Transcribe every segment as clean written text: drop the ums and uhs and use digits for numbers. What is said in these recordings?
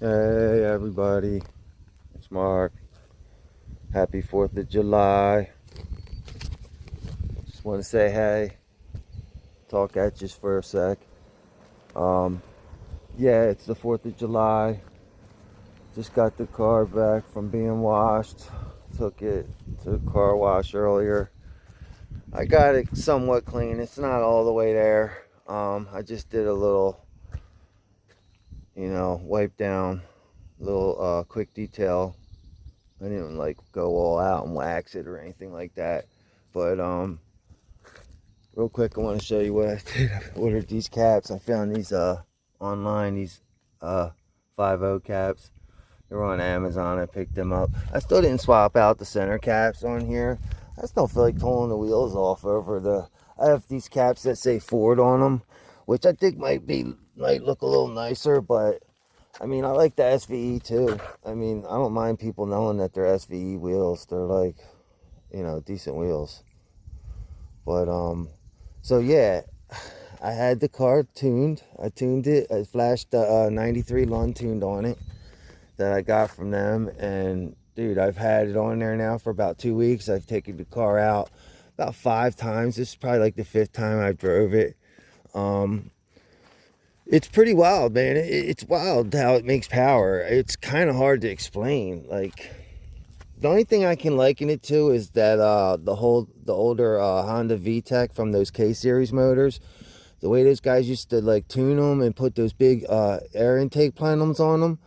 Hey everybody, it's Mark. Happy 4th of July. Just want to say hey, talk at just for a sec. Um, yeah, it's the 4th of July. Just got the car back from being washed. Took it to the car wash earlier. I got it somewhat clean. It's not all the way there. I just did a little, wipe down, little quick detail. I didn't like go all out and wax it or anything like that. But real quick, I want to show you what I did. I ordered these caps. I found these online, these 5.0 caps. They were on Amazon. I picked them up. I still didn't swap out the center caps on here. I still feel like pulling the wheels off over the. I have these caps that say Ford on them, which I think might look a little nicer, but I mean, I like the SVE too. I mean, I don't mind people knowing that they're SVE wheels. They're like, decent wheels. But so yeah, I had the car tuned. I tuned it. I flashed the 93 Lund tuned on it that I got from them. And dude, I've had it on there now for about 2 weeks. I've taken the car out about 5 times. This is probably like the 5th time I drove it. It's pretty wild, man. It's wild how it makes power. It's kind of hard to explain. Like, the only thing I can liken it to is that the older Honda VTEC from those K-Series motors. The way those guys used to like tune them and put those big air intake plenums on them,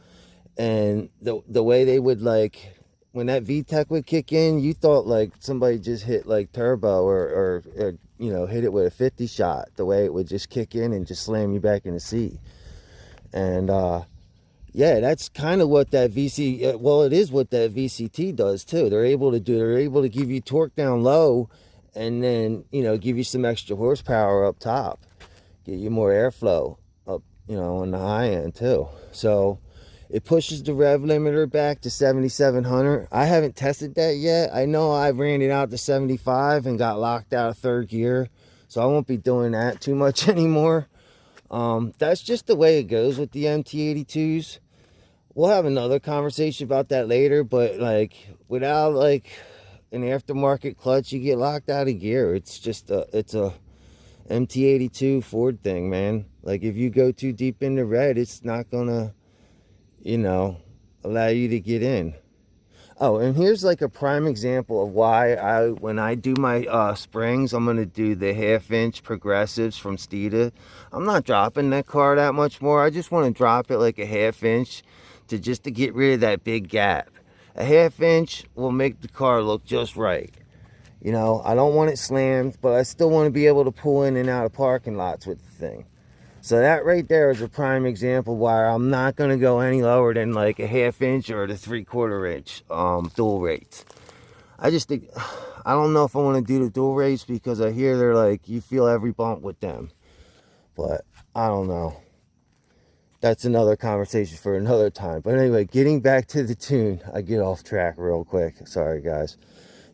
and the way they would like when that VTEC would kick in, you thought like somebody just hit like turbo or hit it with a 50 shot. The way it would just kick in and just slam you back in the seat. And yeah, that's kind of what that it is what that VCT does too. They're able to give you torque down low, and then give you some extra horsepower up top, get you more airflow up on the high end too. So it pushes the rev limiter back to 7,700. I haven't tested that yet. I know I ran it out to 75 and got locked out of 3rd gear, so I won't be doing that too much anymore. That's just the way it goes with the MT82s. We'll have another conversation about that later, but like without like an aftermarket clutch, you get locked out of gear. It's just it's a MT82 Ford thing, man. Like if you go too deep into red, it's not gonna allow you to get in. Oh, and here's like a prime example of why when I do my springs, I'm going to do the 1/2-inch progressives from Steeda. I'm not dropping that car that much more. I just want to drop it like a 1/2 inch to get rid of that big gap. A 1/2 inch will make the car look just right. I don't want it slammed, but I still want to be able to pull in and out of parking lots with the thing. So that right there is a prime example why I'm not going to go any lower than like a 1/2 inch or the 3/4 inch dual rates. I just think, I don't know if I want to do the dual rates because I hear they're like, you feel every bump with them. But I don't know. That's another conversation for another time. But anyway, getting back to the tune. I get off track real quick. Sorry, guys.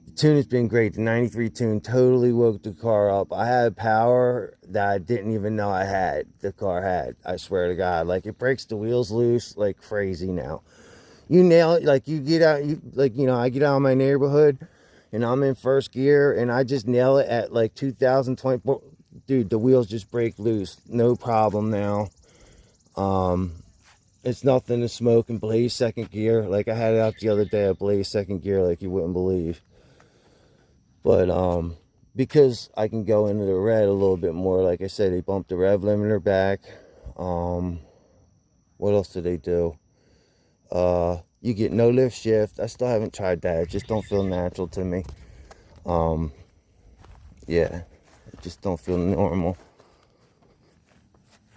The tune has been great. The 93 tune totally woke the car up. I had power that I didn't even know the car had. I swear to God. Like, it breaks the wheels loose like crazy now. You nail it. Like, you get out, I get out of my neighborhood and I'm in 1st gear and I just nail it at like 2020. Dude, the wheels just break loose. No problem now. It's nothing to smoke and blaze 2nd gear. Like, I had it out the other day. I blazed 2nd gear like you wouldn't believe. But because I can go into the red a little bit more, like I said, they bumped the rev limiter back. What else did they do? You get no lift shift. I still haven't tried that. It just don't feel natural to me. Yeah, it just don't feel normal.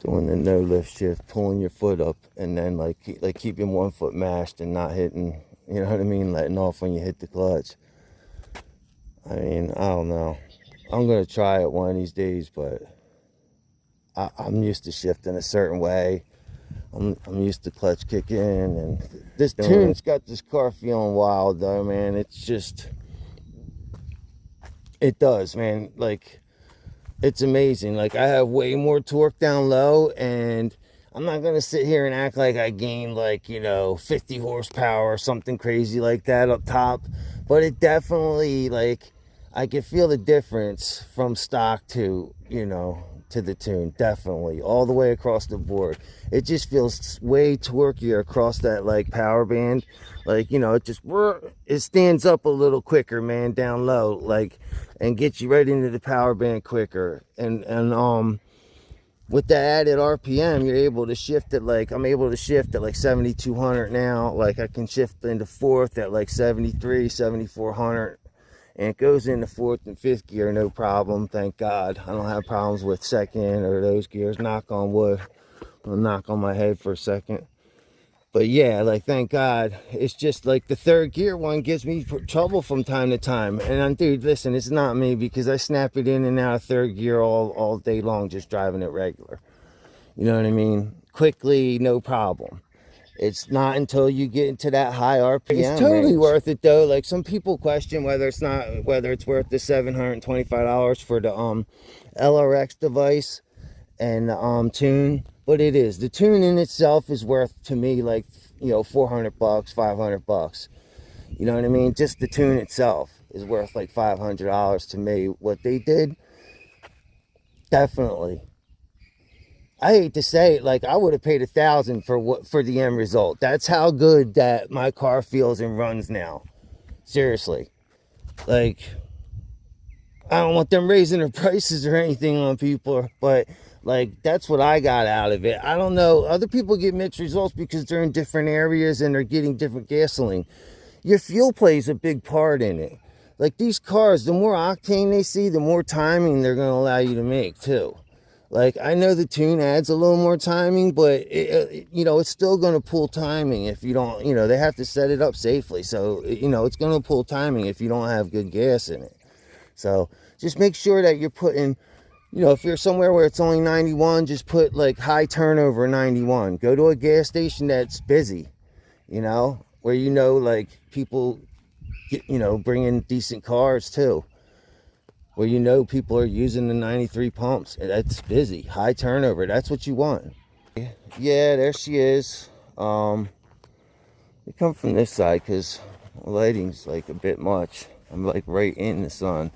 Doing the no lift shift, pulling your foot up, and then like keeping one foot mashed and not hitting. You know what I mean? Letting off when you hit the clutch. I mean, I don't know. I'm going to try it one of these days, but I'm used to shifting a certain way. I'm used to clutch kicking, and this tune's got this car feeling wild, though, man. It's just, it does, man. Like, it's amazing. Like, I have way more torque down low, and I'm not going to sit here and act like I gained like, 50 horsepower or something crazy like that up top. But it definitely, like, I can feel the difference from stock to, to the tune. Definitely. All the way across the board. It just feels way torquier across that, like, power band. Like, it stands up a little quicker, man, down low. Like, and gets you right into the power band quicker. And with the added RPM, you're able to shift it. Like, I'm able to shift at like 7,200 now. Like, I can shift into fourth at like 73, 7,400, and it goes into fourth and fifth gear, no problem. Thank God. I don't have problems with second or those gears. Knock on wood. I'll knock on my head for a second. But yeah, like, thank God. It's just like the third gear one gives me trouble from time to time. And dude, listen, it's not me, because I snap it in and out of third gear all day long, just driving it regular. You know what I mean? Quickly, no problem. It's not until you get into that high RPM. It's totally worth it though. Like, some people question whether it's worth the $725 for the LRX device and the tune. But it is. The tune in itself is worth, to me, like, $400, $500. You know what I mean? Just the tune itself is worth like $500 to me. What they did, definitely. I hate to say it, like, I would have paid $1,000 for the end result. That's how good that my car feels and runs now. Seriously. Like, I don't want them raising their prices or anything on people, but like, that's what I got out of it. I don't know. Other people get mixed results because they're in different areas and they're getting different gasoline. Your fuel plays a big part in it. Like, these cars, the more octane they see, the more timing they're going to allow you to make too. Like, I know the tune adds a little more timing, but it's still going to pull timing if you don't, they have to set it up safely. So, it's going to pull timing if you don't have good gas in it. So just make sure that you're putting, if you're somewhere where it's only 91, just put like high turnover 91. Go to a gas station that's busy, where like people get, bring in decent cars too. Where people are using the 93 pumps. That's busy, high turnover. That's what you want. Yeah, there she is. They come from this side because the lighting's like a bit much. I'm like right in the sun.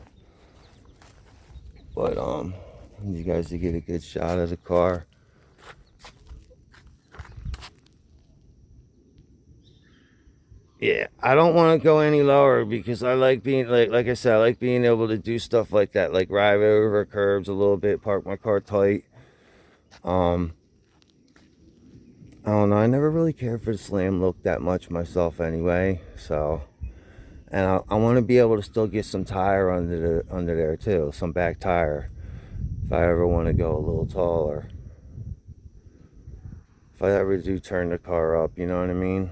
But I need you guys to get a good shot of the car. Yeah, I don't want to go any lower because I like being, like I said, I like being able to do stuff like that, like ride over curbs a little bit, park my car tight. I don't know, I never really cared for the slam look that much myself anyway, so, and I want to be able to still get some tire under there too, some back tire, if I ever want to go a little taller, if I ever do turn the car up, you know what I mean?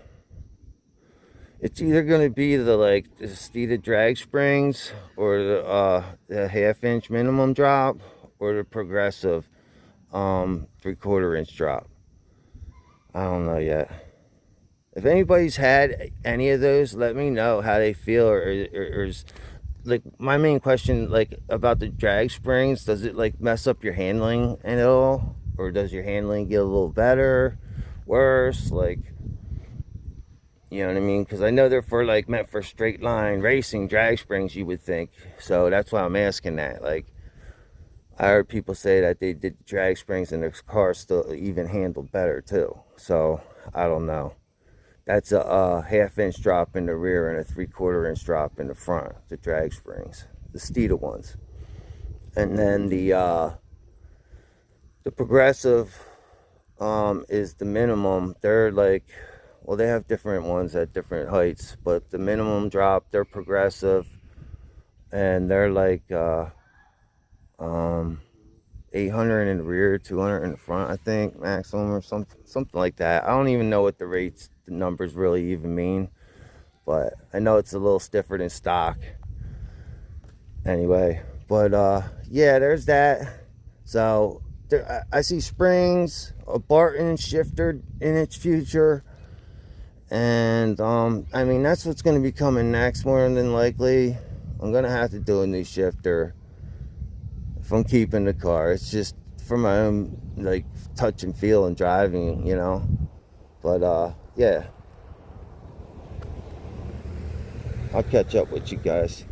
It's either going to be the Steeda drag springs or the half-inch minimum drop or the progressive 3/4 inch drop. I don't know yet. If anybody's had any of those, let me know how they feel. Or is, like, my main question, like, about the drag springs, does it like mess up your handling at all? Or does your handling get a little better, worse? Like, you know what I mean? Because I know they're meant for straight line racing drag springs, you would think. So that's why I'm asking that. Like, I heard people say that they did drag springs and their cars still even handled better too. So I don't know. That's a half-inch drop in the rear and a 3/4 inch drop in the front, the drag springs, the Steeda ones. And then the progressive is the minimum. They're like, well, they have different ones at different heights, but the minimum drop, they're progressive, and they're like 800 in the rear, 200 in the front, I think, maximum, or something like that. I don't even know what the numbers really even mean, but I know it's a little stiffer than stock. Anyway, but yeah, there's that. So I see springs, a Barton shifter in its future. And I mean, that's what's going to be coming next, more than likely. I'm going to have to do a new shifter if I'm keeping the car. It's just for my own like touch and feel and driving, you know. But yeah, I'll catch up with you guys.